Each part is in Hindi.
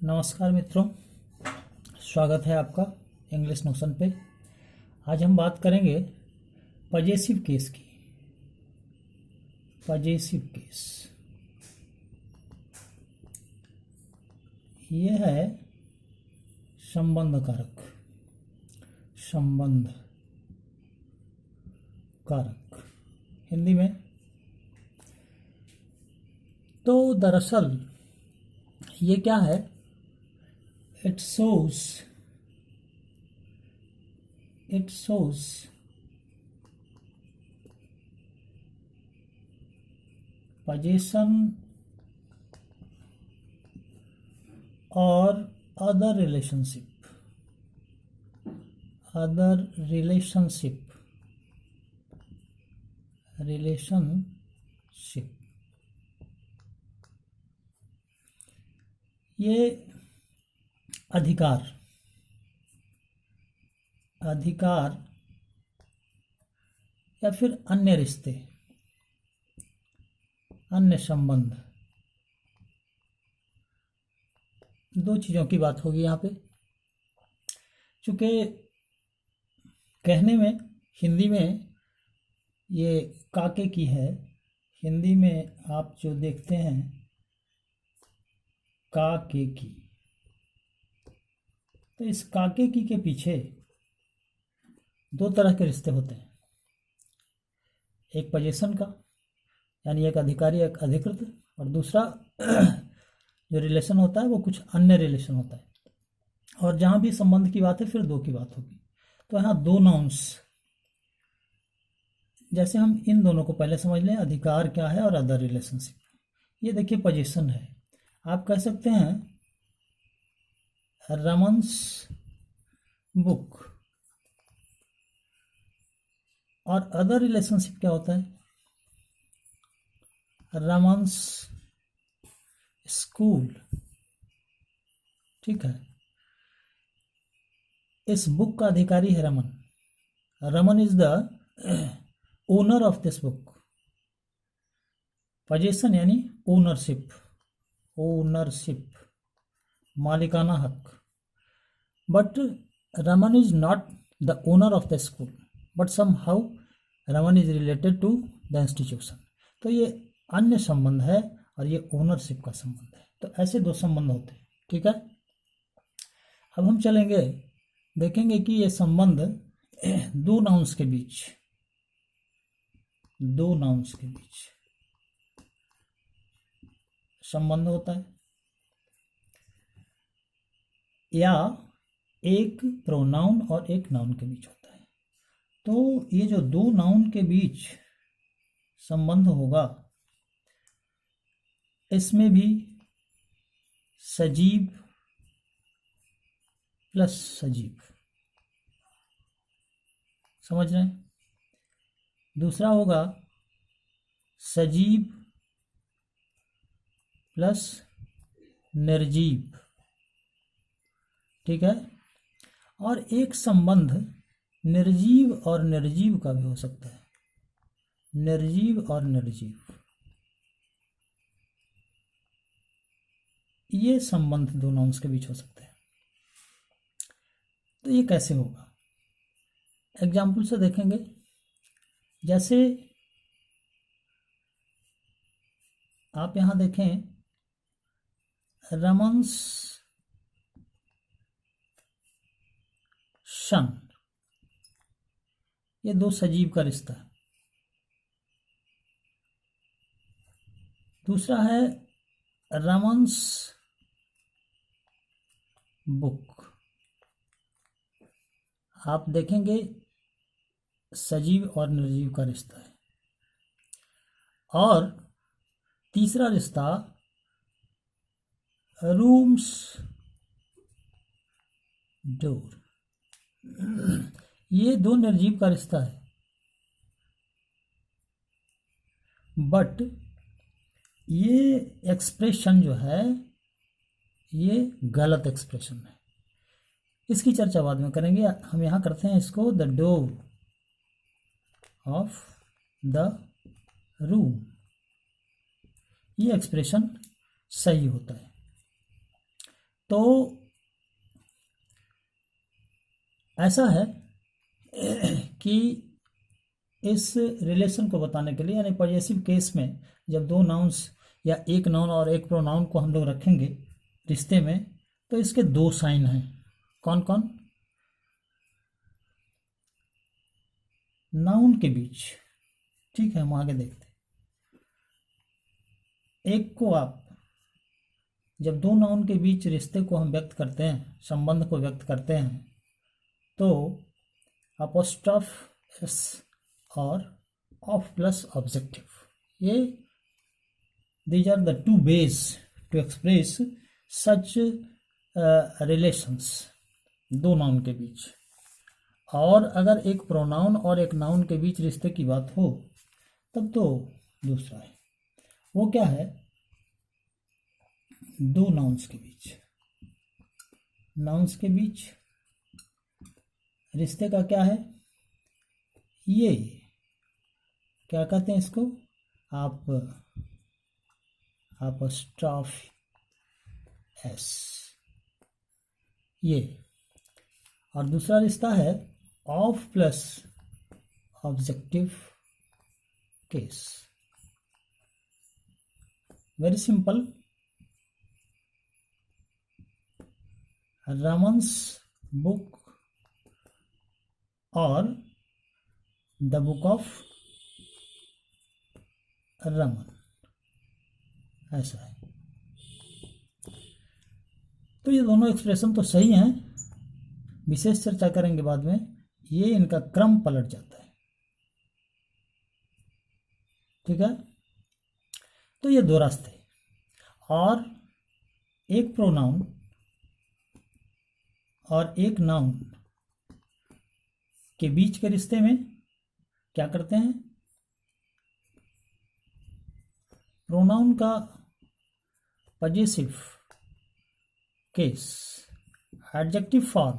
नमस्कार मित्रों, स्वागत है आपका इंग्लिश नोशन पे। आज हम बात करेंगे पजेसिव केस की। पजेसिव केस ये है संबंध कारक। संबंध कारक हिंदी में। तो दरअसल ये क्या है? It shows possession or other relationship ये अधिकार या फिर अन्य रिश्ते, अन्य संबंध, दो चीज़ों की बात होगी यहाँ पे। चूँकि कहने में हिंदी में ये काके की है, हिंदी में आप जो देखते हैं काके की, तो इस काके की के पीछे दो तरह के रिश्ते होते हैं। एक पोजीशन का, यानी एक अधिकारी एक अधिकृत, और दूसरा जो रिलेशन होता है वो कुछ अन्य रिलेशन होता है। और जहाँ भी संबंध की बात है फिर दो की बात होगी। तो यहाँ दो नाउन्स, जैसे हम इन दोनों को पहले समझ लें, अधिकार क्या है और अदर रिलेशनशिप। ये देखिए पोजीशन है, आप कह सकते हैं रमन्स बुक। और अदर रिलेशनशिप क्या होता है? रमन्स स्कूल। ठीक है, इस बुक का अधिकारी है Raman. Raman is the owner of this book. Position यानी ओनरशिप, मालिकाना हक। But Raman is not the owner of the school, but somehow Raman is related to the institution. तो ये अन्य संबंध है और ये ओनरशिप का संबंध है। तो ऐसे दो संबंध होते हैं। ठीक है, अब हम चलेंगे, देखेंगे कि ये संबंध दो नाउन्स के बीच संबंध होता है, या एक प्रोनाउन और एक नाउन के बीच होता है। तो ये जो दो नाउन के बीच संबंध होगा, इसमें भी सजीव प्लस सजीव, समझ रहे हैं? दूसरा होगा सजीव प्लस निर्जीव। ठीक है, और एक संबंध निर्जीव और निर्जीव का भी हो सकता है। निर्जीव और निर्जीव, ये संबंध दो नाउन्स के बीच हो सकते हैं। तो ये कैसे होगा? एग्जाम्पल से देखेंगे। जैसे आप यहां देखें, रमन्स सन, ये दो सजीव का रिश्ता है। दूसरा है रमन्स बुक। आप देखेंगे सजीव और निर्जीव का रिश्ता है। और तीसरा रिश्ता रूम्स डोर, ये दो निर्जीव का रिश्ता है। बट ये एक्सप्रेशन जो है ये गलत एक्सप्रेशन है। इसकी चर्चा बाद में करेंगे। हम यहाँ करते हैं इसको the door of the room. ये एक्सप्रेशन सही होता है। तो ऐसा है कि इस रिलेशन को बताने के लिए, यानी पॉजेसिव केस में जब दो नाउन्स या एक नाउन और एक प्रोनाउन को हम लोग रखेंगे रिश्ते में, तो इसके दो साइन हैं। कौन कौन? नाउन के बीच, ठीक है, हम आगे देखते हैं। एक को आप जब दो नाउन के बीच रिश्ते को हम व्यक्त करते हैं, संबंध को व्यक्त करते हैं, तो अपोस्ट्रोफ एस और ऑफ प्लस ऑब्जेक्टिव, ये these are the two ways to express such relations दो नाउन के बीच। और अगर एक प्रोनाउन और एक नाउन के बीच रिश्ते की बात हो तब तो दूसरा है। वो क्या है? दो नाउन्स के बीच, नाउन्स के बीच रिश्ते का क्या है? ये क्या कहते हैं इसको? आप अपोस्ट्रोफी एस, ये। और दूसरा रिश्ता है of plus objective case. Very simple. Raman's book और द बुक ऑफ रमन, ऐसा है। तो ये दोनों एक्सप्रेशन तो सही हैं, विशेष चर्चा करेंगे बाद में। ये इनका क्रम पलट जाता है, ठीक है। तो ये दो रास्ते, और एक प्रोनाउन और एक नाउन के बीच के रिश्ते में क्या करते हैं? प्रोनाउन का possessive case, adjective form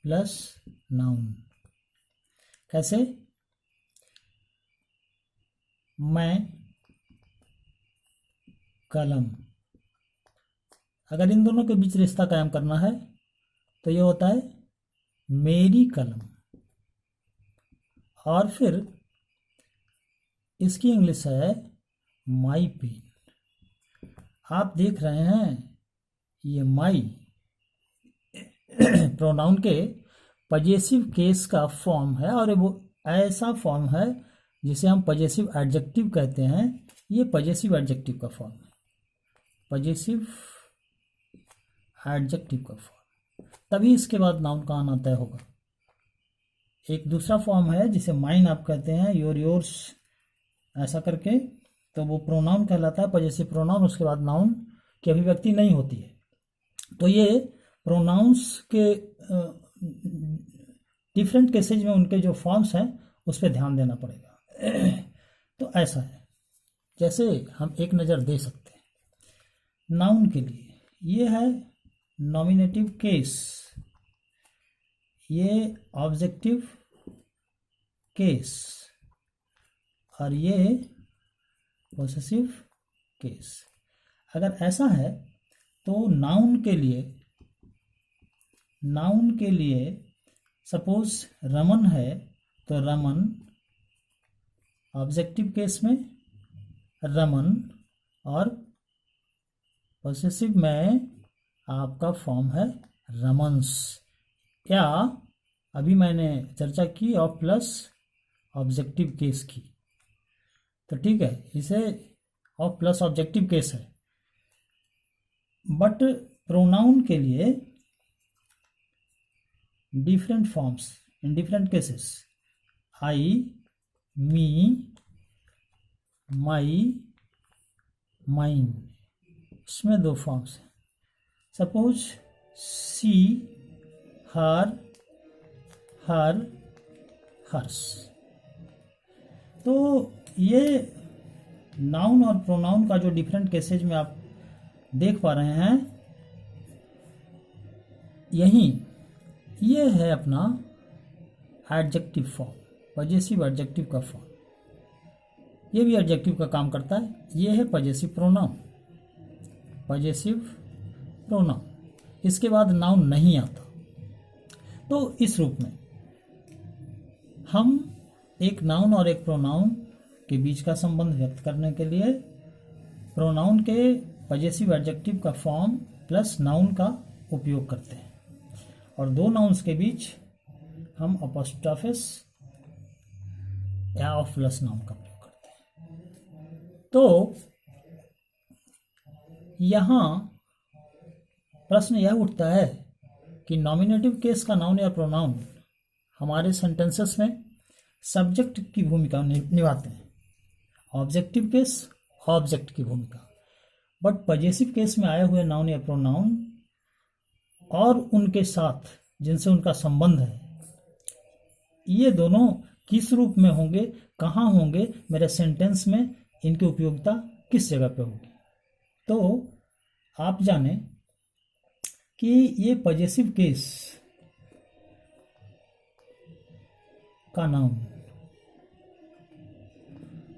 plus noun. कैसे? मैं कलम। अगर इन दोनों के बीच रिश्ता कायम करना है तो ये होता है मेरी कलम। और फिर इसकी इंग्लिश है माई पेन। आप देख रहे हैं ये माई प्रोनाउन के पॉजेसिव केस का फॉर्म है, और वो ऐसा फॉर्म है जिसे हम पॉजेसिव एडजेक्टिव कहते हैं। ये पॉजेसिव एडजेक्टिव का फॉर्म है, पॉजेसिव एडजेक्टिव का फॉर्म। तभी इसके बाद नाउन का आना तय होगा। एक दूसरा फॉर्म है जिसे माइन आप कहते हैं, योर, योर्स, ऐसा करके, तो वो प्रोनाउन कहलाता है, पॉजेसिव प्रोनाउन। उसके बाद नाउन की अभिव्यक्ति नहीं होती है। तो ये प्रोनाउंस के डिफरेंट केसेज में उनके जो फॉर्म्स हैं उस पर ध्यान देना पड़ेगा। तो ऐसा है, जैसे हम एक नज़र दे सकते हैं नाउन के लिए। ये है नॉमिनेटिव केस, ये ऑब्जेक्टिव केस, और ये पॉसेसिव केस। अगर ऐसा है तो नाउन के लिए सपोज रमन है तो रमन, ऑब्जेक्टिव केस में रमन, और पॉसेसिव में आपका फॉर्म है रमन्स। या अभी मैंने चर्चा की ऑफ प्लस ऑब्जेक्टिव केस की, तो ठीक है, इसे ऑफ प्लस ऑब्जेक्टिव केस है। बट प्रोनाउन के लिए different forms in different cases, I, me, my, mine, इसमें दो फॉर्म्स हैं। सपोज सी, हर, हर, हर्स। तो ये नाउन और प्रोनाउन का जो डिफरेंट केसेज में आप देख पा रहे हैं, यही ये है अपना एडजेक्टिव फॉर्म, पॉजेसिव एडजेक्टिव का फॉर्म। ये भी एडजेक्टिव का काम करता है। ये है पॉजेसिव प्रोनाउन। पजेसिव प्रोनाउन, इसके बाद नाउन नहीं आता। तो इस रूप में हम एक नाउन और एक प्रोनाउन के बीच का संबंध व्यक्त करने के लिए प्रोनाउन के पजेसिव एडजेक्टिव का फॉर्म प्लस नाउन का उपयोग करते हैं, और दो नाउन्स के बीच हम अपोस्ट्रोफिस या ऑफ प्लस नाउन का प्रयोग करते हैं। तो यहाँ प्रश्न यह उठता है कि नॉमिनेटिव केस का नाउन या प्रोनाउन हमारे सेंटेंसेस में सब्जेक्ट की भूमिका निभाते हैं, ऑब्जेक्टिव केस ऑब्जेक्ट की भूमिका, बट पजेसिव केस में आए हुए नाउन या प्रोनाउन और उनके साथ जिनसे उनका संबंध है, ये दोनों किस रूप में होंगे, कहाँ होंगे, मेरे सेंटेंस में इनकी उपयोगिता किस जगह पे होगी। तो आप जाने कि ये पजेसिव केस का नाउन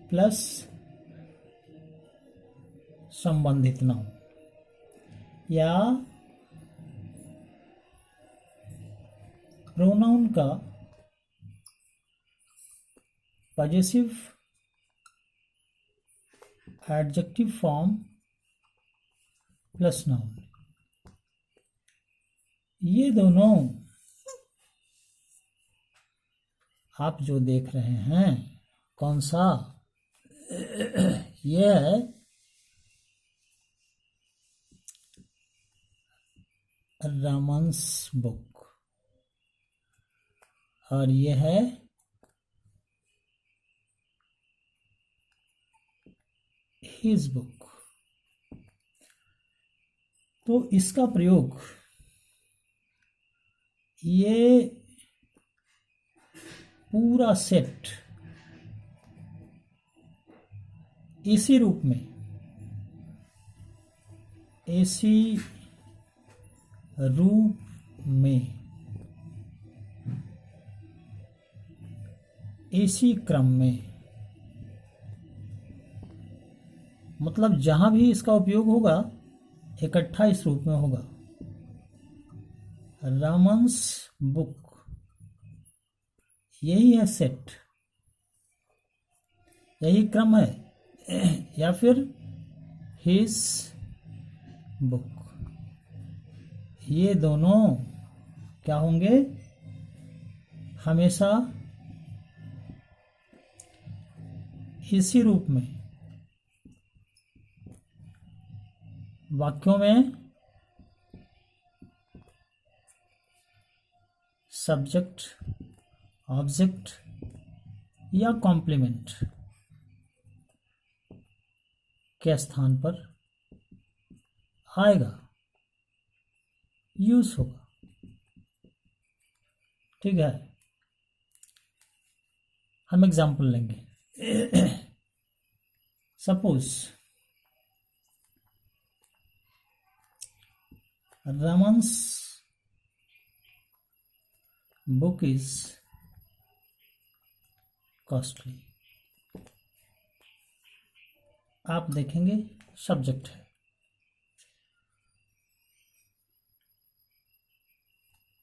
प्लस संबंधित नाउन या प्रोनाउन का possessive adjective form plus noun, ये दोनों आप जो देख रहे हैं कौन सा, ये है रमन्स बुक और ये है हिज बुक। तो इसका प्रयोग ये पूरा सेट इसी रूप में, इसी रूप में, इसी क्रम में, मतलब जहां भी इसका उपयोग होगा इकट्ठा इस रूप में होगा। रमन्स बुक, यही है सेट, यही क्रम है, या फिर हिज बुक, ये दोनों क्या होंगे, हमेशा इसी रूप में वाक्यों में सब्जेक्ट, ऑब्जेक्ट या कॉम्प्लीमेंट के स्थान पर आएगा, यूज होगा। ठीक है, हम एग्जाम्पल लेंगे। Suppose Raman's book is costly. आप देखेंगे सब्जेक्ट है,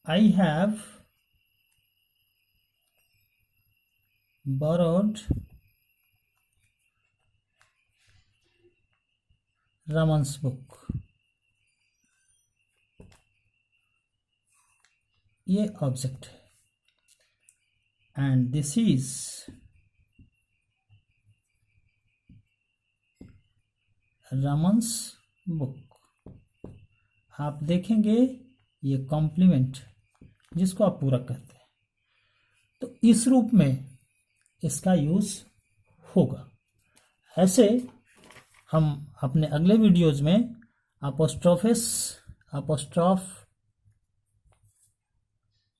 I have borrowed Raman's book, ये ऑब्जेक्ट है, and this is Raman's book. आप देखेंगे ये कॉम्प्लीमेंट जिसको आप पूरक कहते हैं, तो इस रूप में इसका यूज होगा। ऐसे हम अपने अगले वीडियोज में अपोस्ट्रोफिस, अपोस्ट्रोफ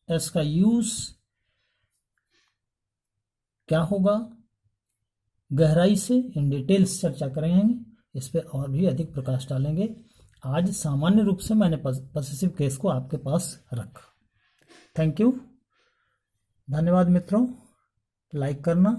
इसका यूज क्या होगा गहराई से इन डिटेल्स चर्चा करेंगे, इस पर और भी अधिक प्रकाश डालेंगे। आज सामान्य रूप से मैंने पॉसेसिव केस को आपके पास रखा। थैंक यू, धन्यवाद मित्रों। लाइक करना,